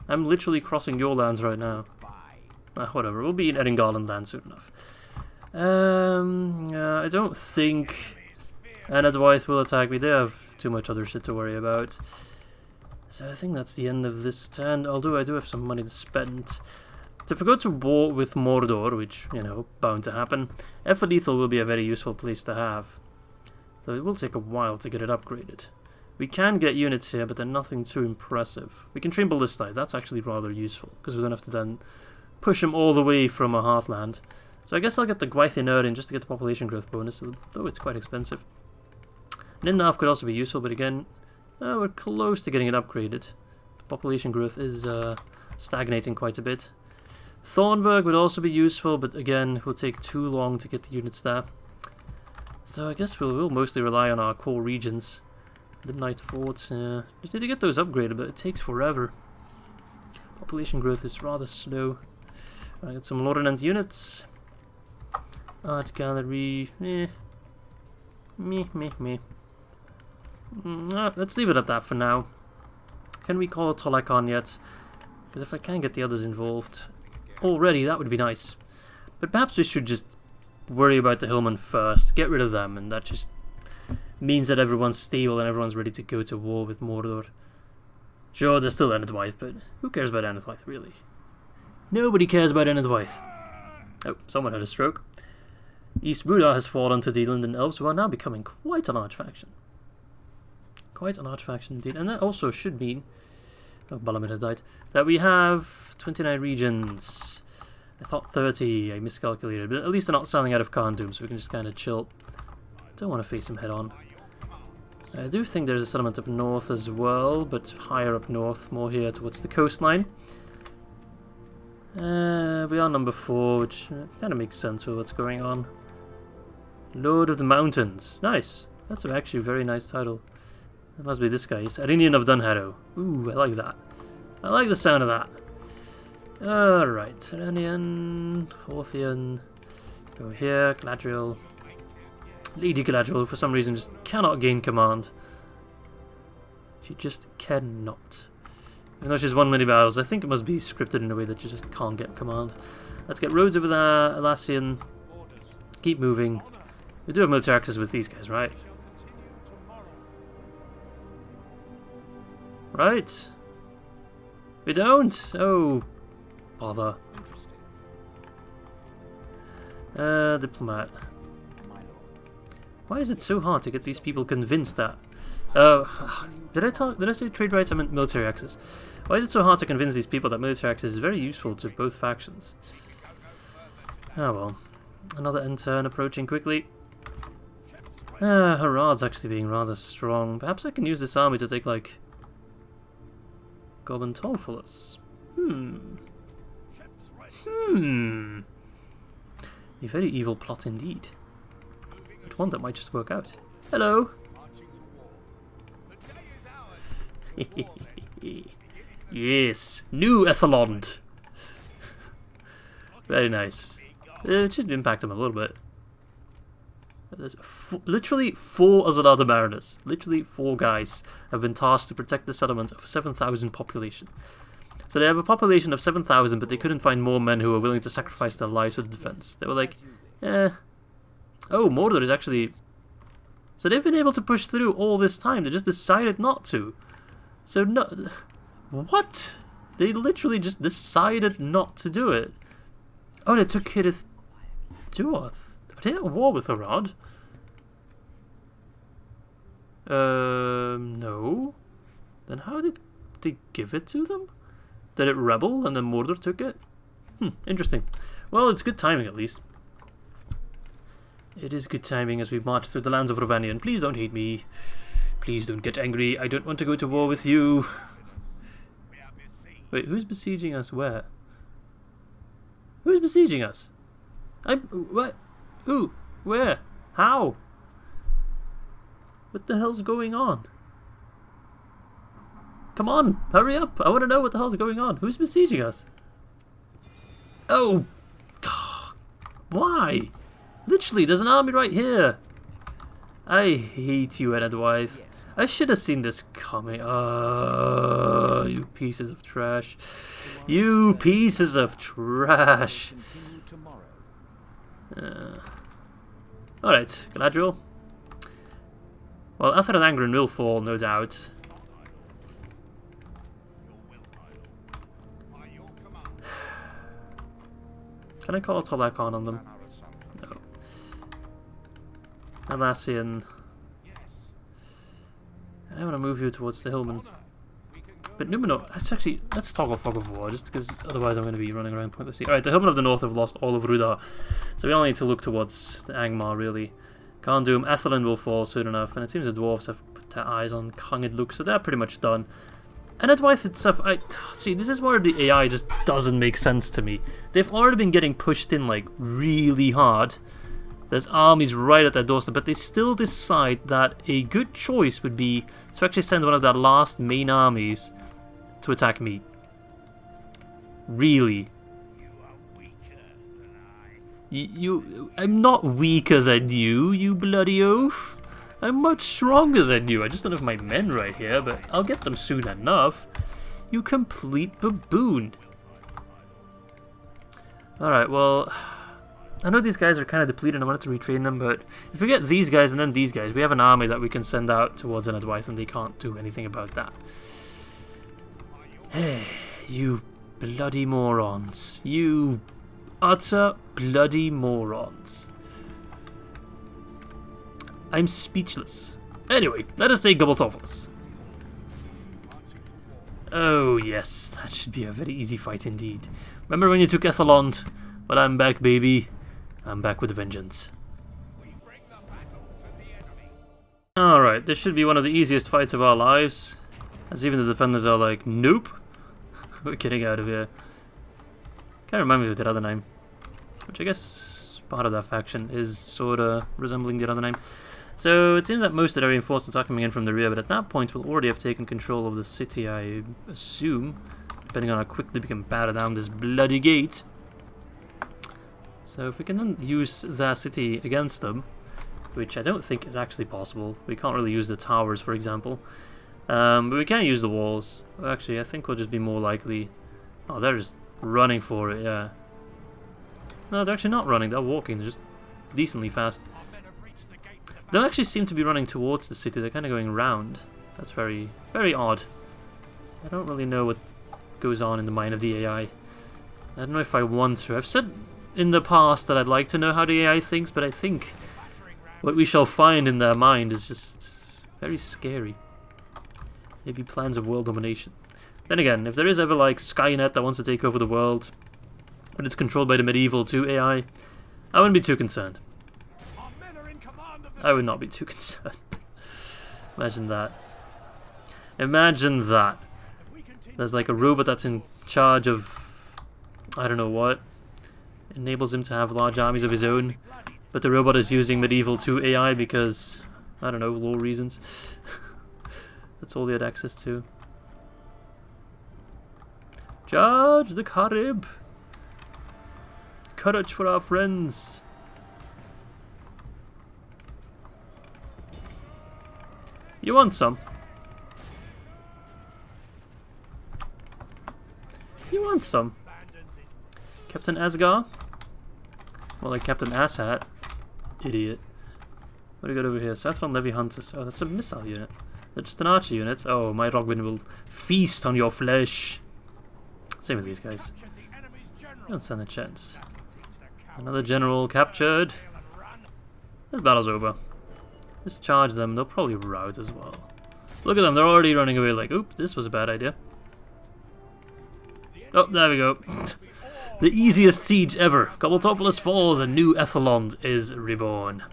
I'm literally crossing your lands right now. Whatever, we'll be in Eddingarland land soon enough. I don't think Eriador will attack me. They have too much other shit to worry about. So I think that's the end of this turn, although I do have some money to spend. So if we go to war with Mordor, which, you know, bound to happen, Effort Lethal will be a very useful place to have. Though it will take a while to get it upgraded. We can get units here, but they're nothing too impressive. We can train Ballista, that's actually rather useful, because we don't have to then push them all the way from a heartland. So I guess I'll get the Gwythian just to get the population growth bonus, though it's quite expensive. Nindaf could also be useful, but again, we're close to getting it upgraded. The population growth is stagnating quite a bit. Thornburg would also be useful, but again, it will take too long to get the units there. So I guess we'll mostly rely on our core regions. The Night Forts, just need to get those upgraded, but it takes forever. Population growth is rather slow. I got some Lothlórien units. Art gallery, let's leave it at that for now. Can we call Tolakon yet? Because if I can get the others involved already, that would be nice. But perhaps we should just worry about the Hillmen first, get rid of them, and that just means that everyone's stable and everyone's ready to go to war with Mordor. Sure, there's still Eriador, but who cares about Eriador, really? Nobody cares about Eriador. Oh, someone had a stroke. East Buda has fallen to the Linden Elves, who are now becoming quite a large faction. Quite a large faction indeed, and that also should mean, oh, Balamir has died, that we have 29 regions. I thought 30, I miscalculated, but at least they're not selling out of Khandum, so we can just kind of chill. Don't want to face them head on. I do think there's a settlement up north as well, but higher up north, more here towards the coastline. We are number 4, which kind of makes sense with what's going on. Lord of the Mountains. Nice. That's actually a very nice title. It must be this guy. It's Arinian of Dunharrow. Ooh, I like that. I like the sound of that. Alright. Arinian, Orthian. Go here. Galadriel. Lady Galadriel, who for some reason just cannot gain command. She just cannot. Even though she's won many battles, I think it must be scripted in a way that you just can't get command. Let's get roads over there. Alassian. Keep moving. We do have military access with these guys, right? Right? We don't? Oh, bother. Diplomat. Why is it so hard to get these people convinced that... did I say trade rights? I meant military access. Why is it so hard to convince these people that military access is very useful to both factions? Oh well. Another end turn approaching quickly. Harad's actually being rather strong. Perhaps I can use this army to take, like, Goblin Tolfolus. A very evil plot indeed. But one that might just work out. Hello! Yes! New Ethelond! Very nice. It should impact him a little bit. There's literally 4 Azalada Mariners. Literally 4 guys have been tasked to protect the settlement of 7,000 population. So they have a population of 7,000, but they couldn't find more men who were willing to sacrifice their lives for the defense. They were like, eh. Oh, Mordor is actually... So they've been able to push through all this time. They just decided not to. So no... What? They literally just decided not to do it. Oh, they took Kirith Duoth. Are they at war with Harad? No. Then how did they give it to them? Did it rebel and then Mordor took it? Interesting. Well, it's good timing at least. It is good timing as we march through the lands of Rovanian. Please don't hate me. Please don't get angry. I don't want to go to war with you. Wait, who's besieging us? Where? Who's besieging us? What? Who? Where? How? What the hell's going on? Come on, hurry up. I want to know what the hell's going on. Who's besieging us? Oh! Why? Literally, there's an army right here. I hate you, Eriador. I should have seen this coming. Oh, you pieces of trash. You pieces of trash. Alright, Galadriel. Well, Ather and Angren will fall, no doubt. Can I call Tolakon on them? No. Atlassian. I want to move you towards the Hillman. But Numenor, let's toggle Fog of War, just because otherwise I'm going to be running around pointlessly. Alright, the Hillmen of the North have lost all of Rudar, so we only need to look towards the Angmar, really. Can't do them. Ethelyn will fall soon enough, and it seems the Dwarves have put their eyes on Congedluk, so they're pretty much done. And Edwyth itself, see, this is where the AI just doesn't make sense to me. They've already been getting pushed in, like, really hard. There's armies right at their doorstep, but they still decide that a good choice would be to actually send one of their last main armies to attack me. Really? I'm not weaker than you, you bloody oaf. I'm much stronger than you. I just don't have my men right here, but I'll get them soon enough. You complete baboon. Alright, well, I know these guys are kind of depleted and I wanted to retrain them, but if we get these guys and then these guys, we have an army that we can send out towards Edwyth and they can't do anything about that. Hey, you bloody morons. You utter bloody morons. I'm speechless. Anyway, let us take Goboltopolis. Oh yes, that should be a very easy fight indeed. Remember when you took Ethelond? Well, I'm back, baby. I'm back with a vengeance. Alright, this should be one of the easiest fights of our lives. As even the defenders are like, nope. We're getting out of here. Can't remember their other name. Which I guess part of that faction is sorta resembling their other name. So it seems that most of the reinforcements are coming in from the rear, but at that point we'll already have taken control of the city, I assume. Depending on how quickly we can batter down this bloody gate. So if we can then use their city against them, which I don't think is actually possible. We can't really use the towers, for example. But we can use the walls. Actually, I think we'll just be more likely... Oh, they're just running for it, yeah. No, they're actually not running, they're walking, they're just decently fast. They don't actually seem to be running towards the city, they're kind of going round. That's very, very odd. I don't really know what goes on in the mind of the AI. I don't know if I want to. I've said in the past that I'd like to know how the AI thinks, but I think what we shall find in their mind is just very scary. Maybe plans of world domination. Then again, if there is ever like Skynet that wants to take over the world, but it's controlled by the medieval 2 AI, I wouldn't be too concerned. I would not be too concerned. Imagine that. Imagine that. There's like a robot that's in charge of I don't know what. Enables him to have large armies of his own, but the robot is using medieval 2 AI because, I don't know, lore reasons. That's all he had access to. Charge the Carib! Courage for our friends! You want some? You want some? Captain Asgar? More like Captain Asshat. Idiot. What do we got over here? Sathron Levy Hunters. Oh, that's a missile unit. They're just an archer unit. Oh, my Rogbin will feast on your flesh. Same with these guys. Don't stand a chance. Another general captured. This battle's over. Just charge them. They'll probably rout as well. Look at them. They're already running away like, oops, this was a bad idea. Oh, there we go. The easiest siege ever. Goboltopolis falls and new Ethelond is reborn.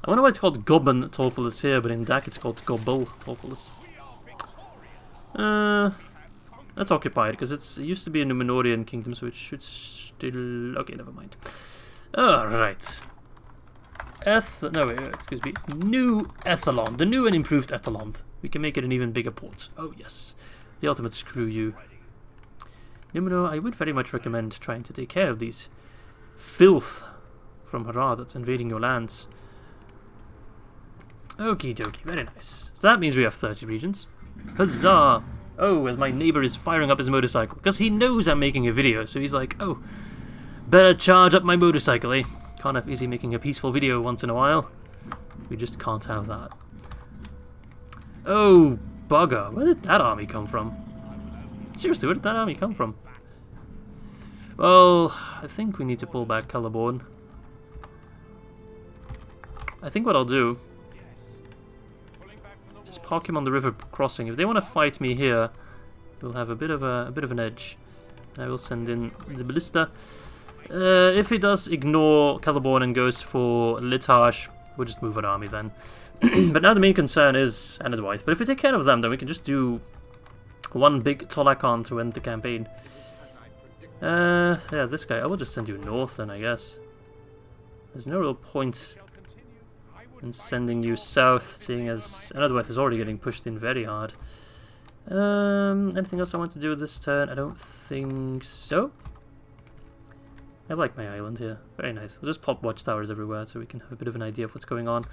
I wonder why it's called Goblin Torpulus here, but in DAC it's called Gobble Torpulus. Let's occupy it, because it used to be a Numenorian kingdom, so it should still... Okay, never mind. Alright. No, wait, excuse me. New Ethelond. The new and improved Ethelond. We can make it an even bigger port. Oh, yes. The ultimate screw you. Numenor, I would very much recommend trying to take care of these filth from Harad that's invading your lands. Okie dokie, very nice. So that means we have 30 regions. Huzzah! Oh, as my neighbor is firing up his motorcycle. Because he knows I'm making a video, so he's like, oh, better charge up my motorcycle, eh? Can't have Izzy making a peaceful video once in a while. We just can't have that. Oh, bugger. Where did that army come from? Seriously, where did that army come from? Well, I think we need to pull back Celeborn. I think what I'll do is park him on the river crossing. If they want to fight me here, we'll have a bit of an edge. I will send in the ballista. If he does ignore Celeborn and goes for Litage, we'll just move an army then. But now the main concern is Anadwyth. But if we take care of them, then we can just do one big Tolakan to end the campaign. Yeah, this guy. I will just send you north then, I guess. There's no real point in sending you south, seeing as Anadwyth is already getting pushed in very hard. Anything else I want to do this turn? I don't think so. I like my island here. Very nice. I'll just plop watchtowers everywhere so we can have a bit of an idea of what's going on.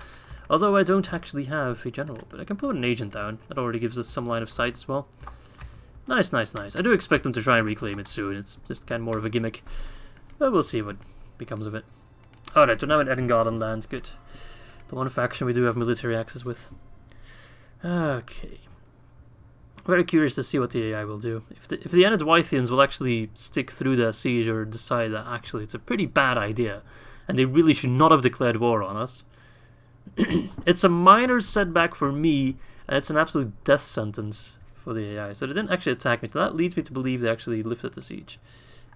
Although I don't actually have a general, but I can put an agent down. That already gives us some line of sight as well. Nice, nice, nice. I do expect them to try and reclaim it soon. It's just kind of more of a gimmick. But we'll see what becomes of it. Alright, we're now in Edengard on land. Good. The one faction we do have military access with. Okay. Very curious to see what the AI will do. If the Anadwythians will actually stick through their siege or decide that actually it's a pretty bad idea and they really should not have declared war on us. It's a minor setback for me and it's an absolute death sentence for the AI. So they didn't actually attack me. So that leads me to believe they actually lifted the siege.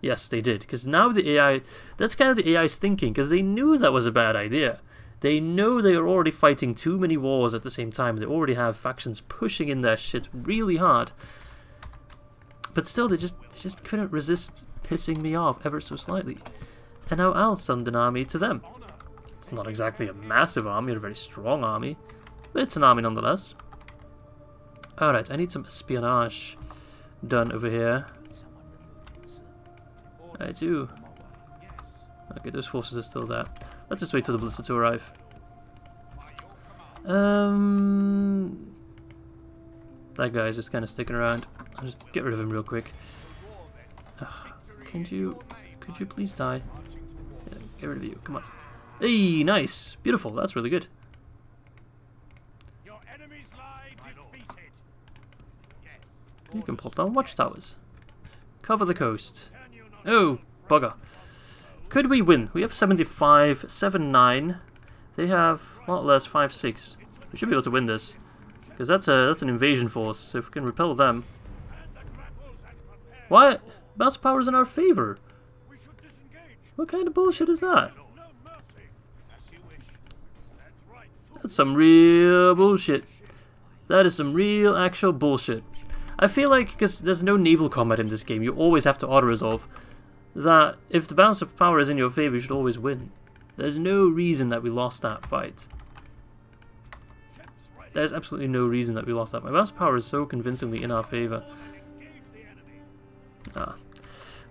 Yes, they did. Because now the AI... That's kind of the AI's thinking. Because they knew that was a bad idea. They know they are already fighting too many wars at the same time. They already have factions pushing in their shit really hard. But still, they just couldn't resist pissing me off ever so slightly. And now I'll send an army to them. It's not exactly a massive army or a very strong army. But it's an army nonetheless. Alright, I need some espionage done over here. I do. Okay, those forces are still there. Let's just wait till the ballista to arrive. That guy's just kind of sticking around. I'll just get rid of him real quick. Could you please die? Yeah, get rid of you. Come on. Hey, nice, beautiful. That's really good. You can plop down watchtowers. Cover the coast. Oh, bugger. Could we win? We have 75, 7-9. They have a lot less, 5-6. We should be able to win this. Because that's an invasion force, so if we can repel them... What? Mouse power is in our favor. What kind of bullshit is that? That's some real bullshit. That is some real actual bullshit. I feel like, because there's no naval combat in this game, you always have to auto-resolve, that if the balance of power is in your favor, you should always win. There's no reason that we lost that fight. There's absolutely no reason that we lost that fight. Balance of power is so convincingly in our favor. Ah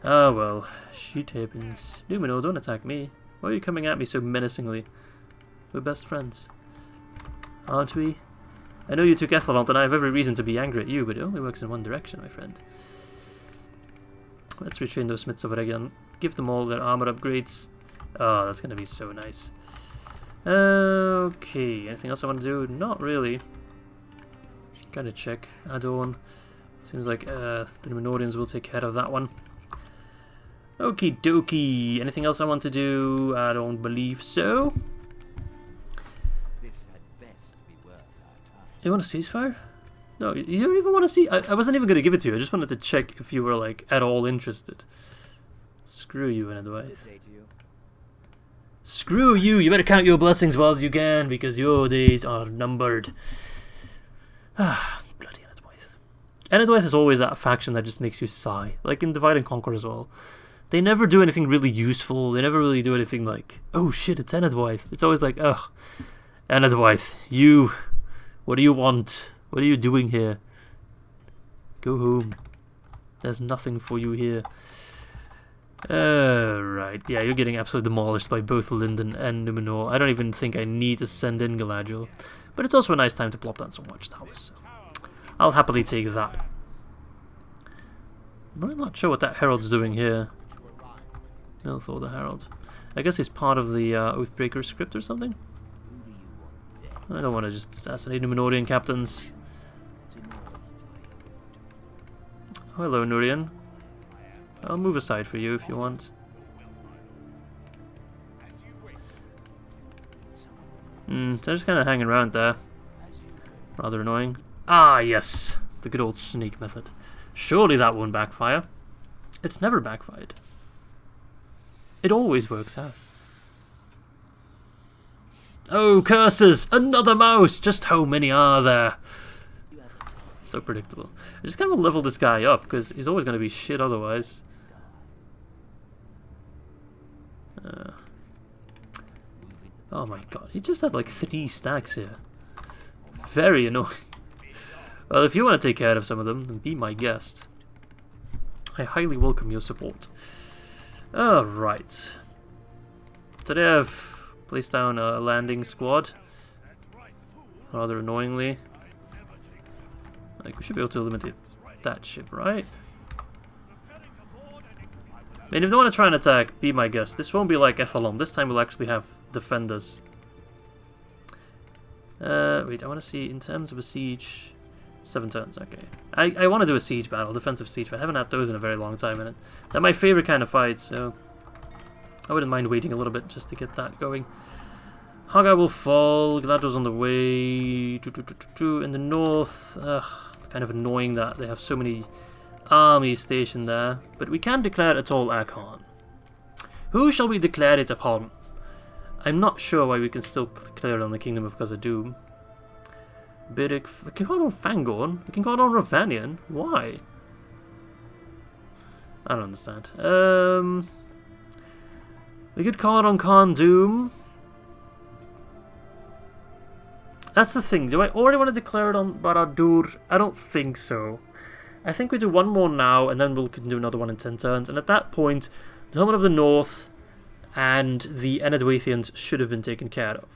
well, shit happens. Numenor, don't attack me. Why are you coming at me so menacingly? We're best friends, aren't we? I know you took Ethelond and I have every reason to be angry at you, but it only works in one direction, my friend. Let's retrain those smiths over again. Give them all their armor upgrades. Oh, that's going to be so nice. Okay, anything else I want to do? Not really. Gotta check. Add-on. Seems like the Numenorians will take care of that one. Okie dokie. Anything else I want to do? I don't believe so. You want a ceasefire? No, you don't even want to see... I wasn't even going to give it to you. I just wanted to check if you were, like, at all interested. Screw you, Anadwyth. Screw you, you better count your blessings while you can, because your days are numbered. Ah, bloody Enedwaith. Enedwaith is always that faction that just makes you sigh, like in Divide and Conquer as well. They never do anything really useful, they never really do anything like, oh shit, it's Enedwaith. It's always like, ugh, Enedwaith, you, what do you want? What are you doing here? Go home. There's nothing for you here. Right, yeah, you're getting absolutely demolished by both Linden and Numenor. I don't even think I need to send in Galadriel. But it's also a nice time to plop down some watchtowers. So I'll happily take that. I'm not sure what that Herald's doing here. Milthor the Herald. I guess he's part of the Oathbreakers script or something? I don't want to just assassinate Numenorian captains. Oh, hello, Nurian. I'll move aside for you if you want. They're just kind of hanging around there. Rather annoying. Ah, yes! The good old sneak method. Surely that won't backfire. It's never backfired. It always works out. Oh, curses! Another mouse! Just how many are there? So predictable. I just kind of level this guy up, because he's always going to be shit otherwise. Oh my god, he just had like 3 stacks here. Very annoying. Well, if you want to take care of some of them, then be my guest. I highly welcome your support. Alright. Today I've placed down a landing squad. Rather annoyingly. Like, we should be able to eliminate that ship, right? I mean, if they want to try and attack, be my guest. This won't be like Ethelon. This time we'll actually have defenders. Wait, I want to see, in terms of a siege, 7 turns, okay. I want to do a siege battle, defensive siege battle. I haven't had those in a very long time, and they're my favourite kind of fight, so I wouldn't mind waiting a little bit just to get that going. Hagar will fall, Galadriel's on the way. In the north, it's kind of annoying that they have so many armies stationed there, but we can declare it all Archon. Who shall we declare it upon? I'm not sure why we can still declare it on the Kingdom of Khazad-dûm. Biddick, we can call it on Fangorn, we can call it on Ravanian. Why? I don't understand. We could call it on Khazad Dûm. That's the thing, do I already want to declare it on Barad-dûr? I don't think so. I think we do one more now, and then we can do another one in 10 turns, and at that point, the Helmet of the North and the Enedwaithians should have been taken care of.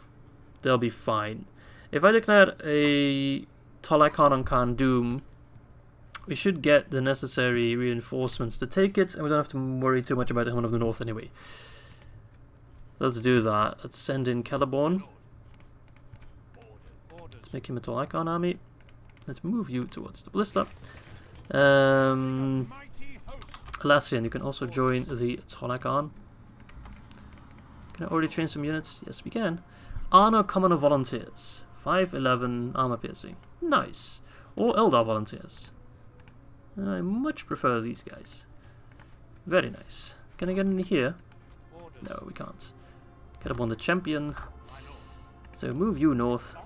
They'll be fine. If I declare a Tolakon on Khazad Dûm, we should get the necessary reinforcements to take it, and we don't have to worry too much about the Helmet of the North anyway. Let's do that. Let's send in Celeborn. Let's make him a Tolakon army. Let's move you towards the Ballista. Alassian, you can also join the Tolakon. Can I already train some units? Yes, we can. Arnor Commoner Volunteers. 511 armor piercing. Nice. Or Eldar Volunteers. I much prefer these guys. Very nice. Can I get in here? No, we can't. Get up on the champion. So move you north.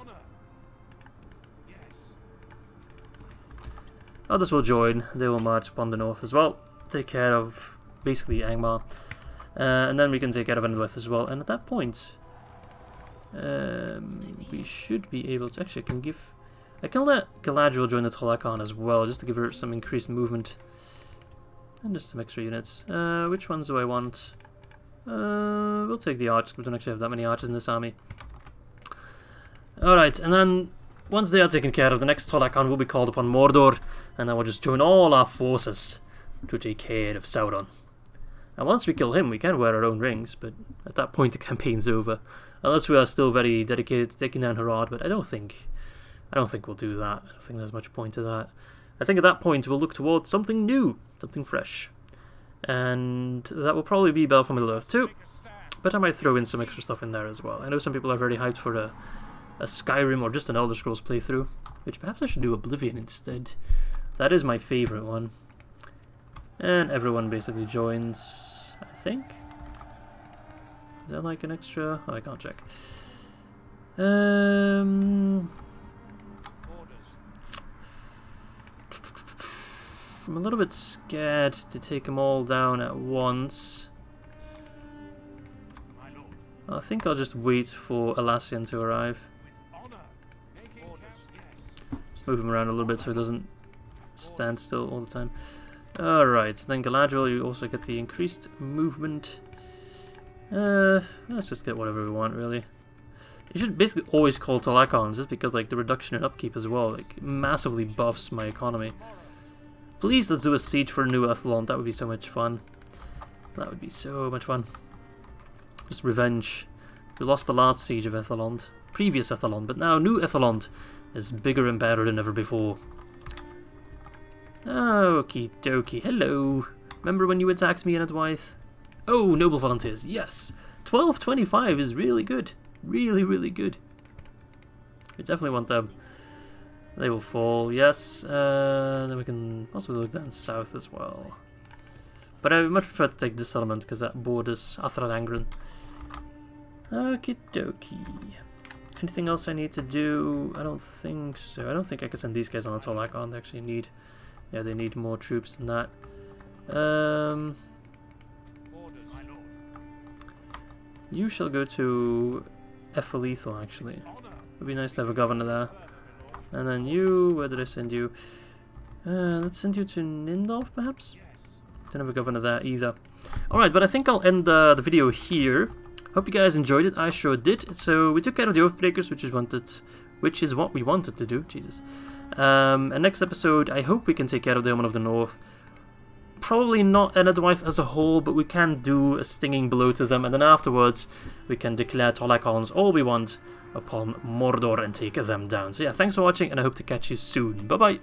Others will join. They will march upon the north as well. Take care of basically Angmar. And then we can take care of Enedwaith as well. And at that point, we should be able to... Actually, I can let Galadriel join the Tolakon as well, just to give her some increased movement. And just some extra units. Which ones do I want? We'll take the archers. We don't actually have that many archers in this army. Alright, and then once they are taken care of, the next Tolakon will be called upon Mordor, and then we'll just join all our forces to take care of Sauron. And once we kill him, we can wear our own rings, but at that point the campaign's over. Unless we are still very dedicated to taking down Harad, but I don't think we'll do that. I don't think there's much point to that. I think at that point we'll look towards something new, something fresh. And that will probably be Baleful Middle-earth too, but I might throw in some extra stuff in there as well. I know some people are very hyped for a Skyrim or just an Elder Scrolls playthrough, which perhaps I should do Oblivion instead. That is my favourite one. And everyone basically joins, I think. Is that like an extra? Oh, I can't check. I'm a little bit scared to take them all down at once. I think I'll just wait for Elassian to arrive. Just move him around a little bit so he doesn't stand still all the time. Alright, then Galadriel, you also get the increased movement. Let's just get whatever we want, really. You should basically always call Talakons, just because like the reduction in upkeep as well, like massively buffs my economy. Please, let's do a siege for New Ethelond. That would be so much fun. That would be so much fun. Just revenge. We lost the last siege of Ethelond, previous Ethelond, but now New Ethelond is bigger and better than ever before. Okie dokie. Hello. Remember when you attacked me in Adwythe? Oh, noble volunteers. Yes. 1225 is really good. Really, really good. We definitely want them. They will fall, yes. Then we can possibly look down south as well. But I would much prefer to take this settlement because that borders Athralangren. Okie dokie. Anything else I need to do? I don't think so. I don't think I can send these guys on at all. I can't actually need... Yeah, they need more troops than that. You shall go to Ethelethel, actually. It would be nice to have a governor there. And then you, where did I send you? Let's send you to Nindorf, perhaps? Don't have a governor there either. Alright, but I think I'll end the video here. Hope you guys enjoyed it. I sure did. So we took care of the Oathbreakers, which is what we wanted to do. Jesus. And next episode, I hope we can take care of the Omen of the North. Probably not Enadwythe as a whole, but we can do a stinging blow to them, and then afterwards we can declare Tolakons all we want upon Mordor and take them down. So yeah, thanks for watching, and I hope to catch you soon. Bye bye!